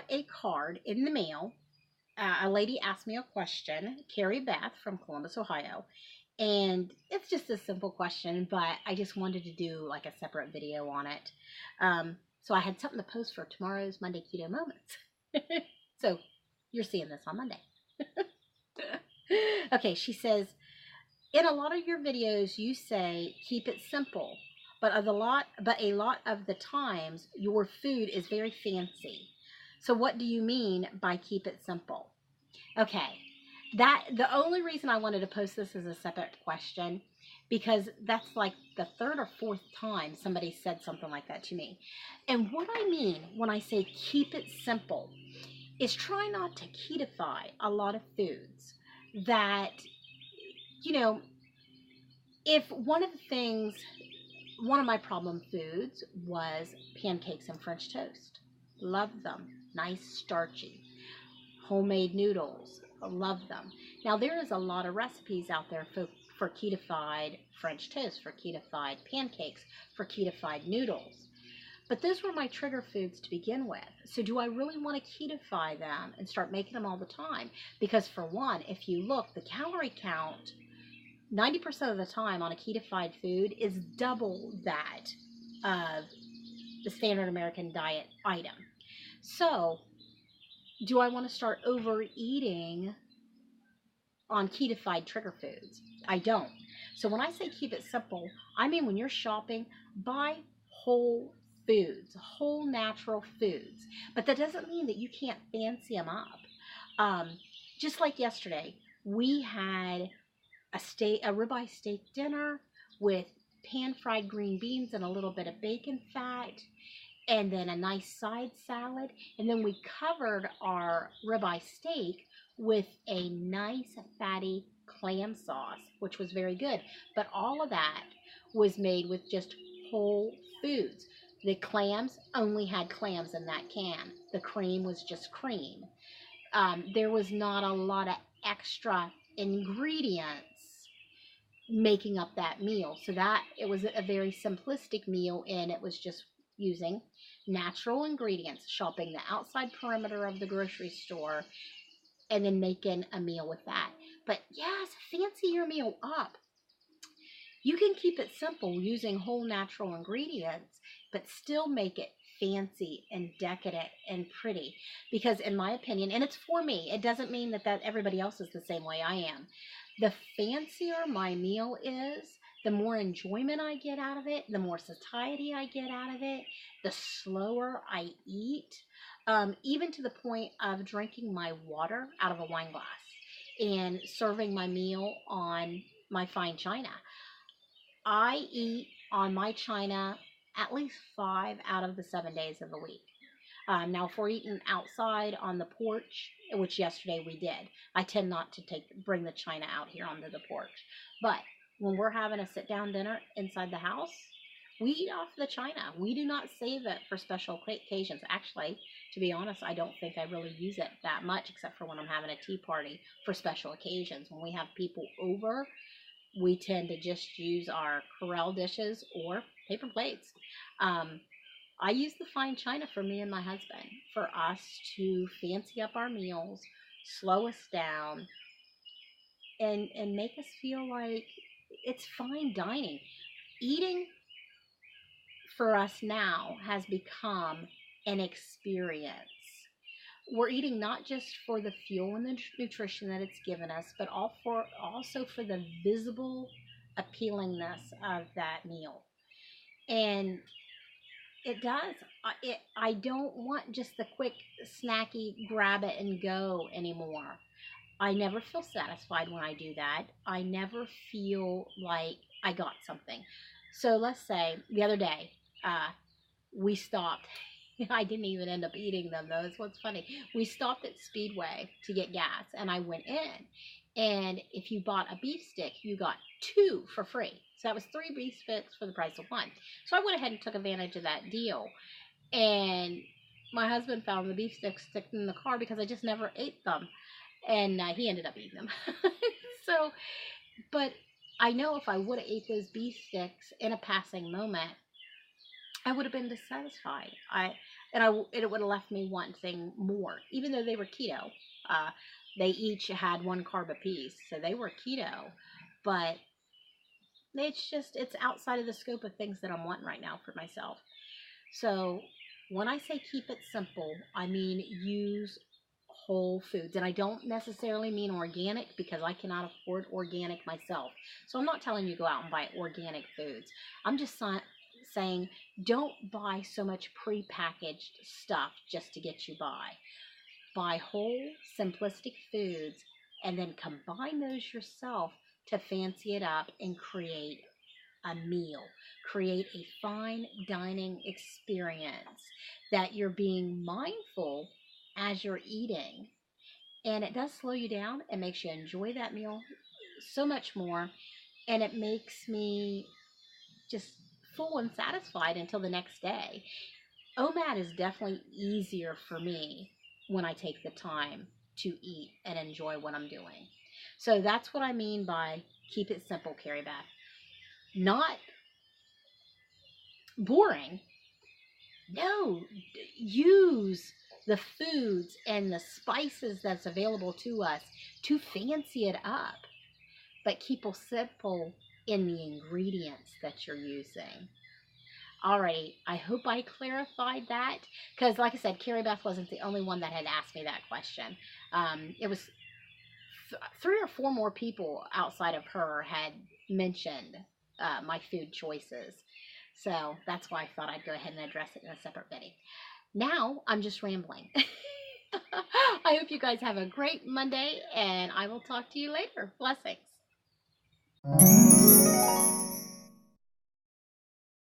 got a card in the mail. A lady asked me a question, Carrie Beth from Columbus, Ohio. And it's just a simple question, but I just wanted to do like a separate video on it. So I had something to post for tomorrow's Monday Keto Moments. So you're seeing this on Monday. Okay, she says, in a lot of your videos, you say keep it simple, but a lot of the times your food is very fancy. So what do you mean by keep it simple? Okay, the only reason I wanted to post this as a separate question, because that's like the third or fourth time somebody said something like that to me. And what I mean when I say keep it simple is try not to ketify a lot of foods that, you know, if one of my problem foods was pancakes and French toast. Love them. Nice, starchy. Homemade noodles. Love them. Now, there is a lot of recipes out there for ketofied French toast, for ketofied pancakes, for ketofied noodles. But those were my trigger foods to begin with. So do I really want to ketify them and start making them all the time? Because for one, if you look, the calorie count 90% of the time on a ketofied food is double that of the standard American diet item. So, do I want to start overeating on ketofied trigger foods? I don't. So when I say keep it simple, I mean when you're shopping, buy whole foods, whole natural foods. But that doesn't mean that you can't fancy them up. Just like yesterday, we had a ribeye steak dinner with pan-fried green beans and a little bit of bacon fat, and then a nice side salad. And then we covered our ribeye steak with a nice fatty clam sauce, which was very good. But all of that was made with just whole foods. The clams only had clams in that can. The cream was just cream. There was not a lot of extra ingredients making up that meal. So that it was a very simplistic meal, and it was just using natural ingredients, shopping the outside perimeter of the grocery store, and then making a meal with that. But yes, fancy your meal up. You can keep it simple using whole natural ingredients, but still make it fancy and decadent and pretty. Because in my opinion, and it's for me, it doesn't mean that everybody else is the same way I am. The fancier my meal is, the more enjoyment I get out of it, the more satiety I get out of it, the slower I eat, even to the point of drinking my water out of a wine glass and serving my meal on my fine china. I eat on my china at least 5 out of the 7 days of the week. Now, if we're eating outside on the porch, which yesterday we did, I tend not to bring the china out here onto the porch. But when we're having a sit-down dinner inside the house, we eat off the china. We do not save it for special occasions. Actually, to be honest, I don't think I really use it that much, except for when I'm having a tea party for special occasions. When we have people over, we tend to just use our Corelle dishes or paper plates. I use the fine china for me and my husband, for us to fancy up our meals, slow us down, and make us feel like it's fine dining. Eating for us now has become an experience. We're eating not just for the fuel and the nutrition that it's given us, but also for the visible appealingness of that meal. And it does. I don't want just the quick, snacky, grab it and go anymore. I never feel satisfied when I do that. I never feel like I got something. So let's say the other day, we stopped. I didn't even end up eating them, though. That's what's funny. We stopped at Speedway to get gas, and I went in. And if you bought a beef stick, you got 2 for free. So that was 3 beef sticks for the price of 1. So I went ahead and took advantage of that deal. And my husband found the beef sticks sticking in the car because I just never ate them. And he ended up eating them. So, but I know if I would have ate those beef sticks in a passing moment, I would have been dissatisfied. and it would have left me wanting more, even though they were keto. Uh, they each had 1 carb apiece, so they were keto, but it's outside of the scope of things that I'm wanting right now for myself. So when I say keep it simple, I mean use whole foods. And I don't necessarily mean organic, because I cannot afford organic myself. So I'm not telling you go out and buy organic foods. I'm just saying don't buy so much prepackaged stuff just to get you by. Buy whole, simplistic foods and then combine those yourself to fancy it up and create a meal. Create a fine dining experience that you're being mindful as you're eating. And it does slow you down. It makes you enjoy that meal so much more. And it makes me just full and satisfied until the next day. OMAD is definitely easier for me when I take the time to eat and enjoy what I'm doing. So that's what I mean by keep it simple, Carrie Beth. Not boring. No, use the foods and the spices that's available to us to fancy it up, but keep it simple in the ingredients that you're using. Alrighty, I hope I clarified that, because like I said, Carrie Beth wasn't the only one that had asked me that question. It was 3 or 4 more people outside of her had mentioned my food choices. So that's why I thought I'd go ahead and address it in a separate video. Now I'm just rambling. I hope you guys have a great Monday, and I will talk to you later. Blessings.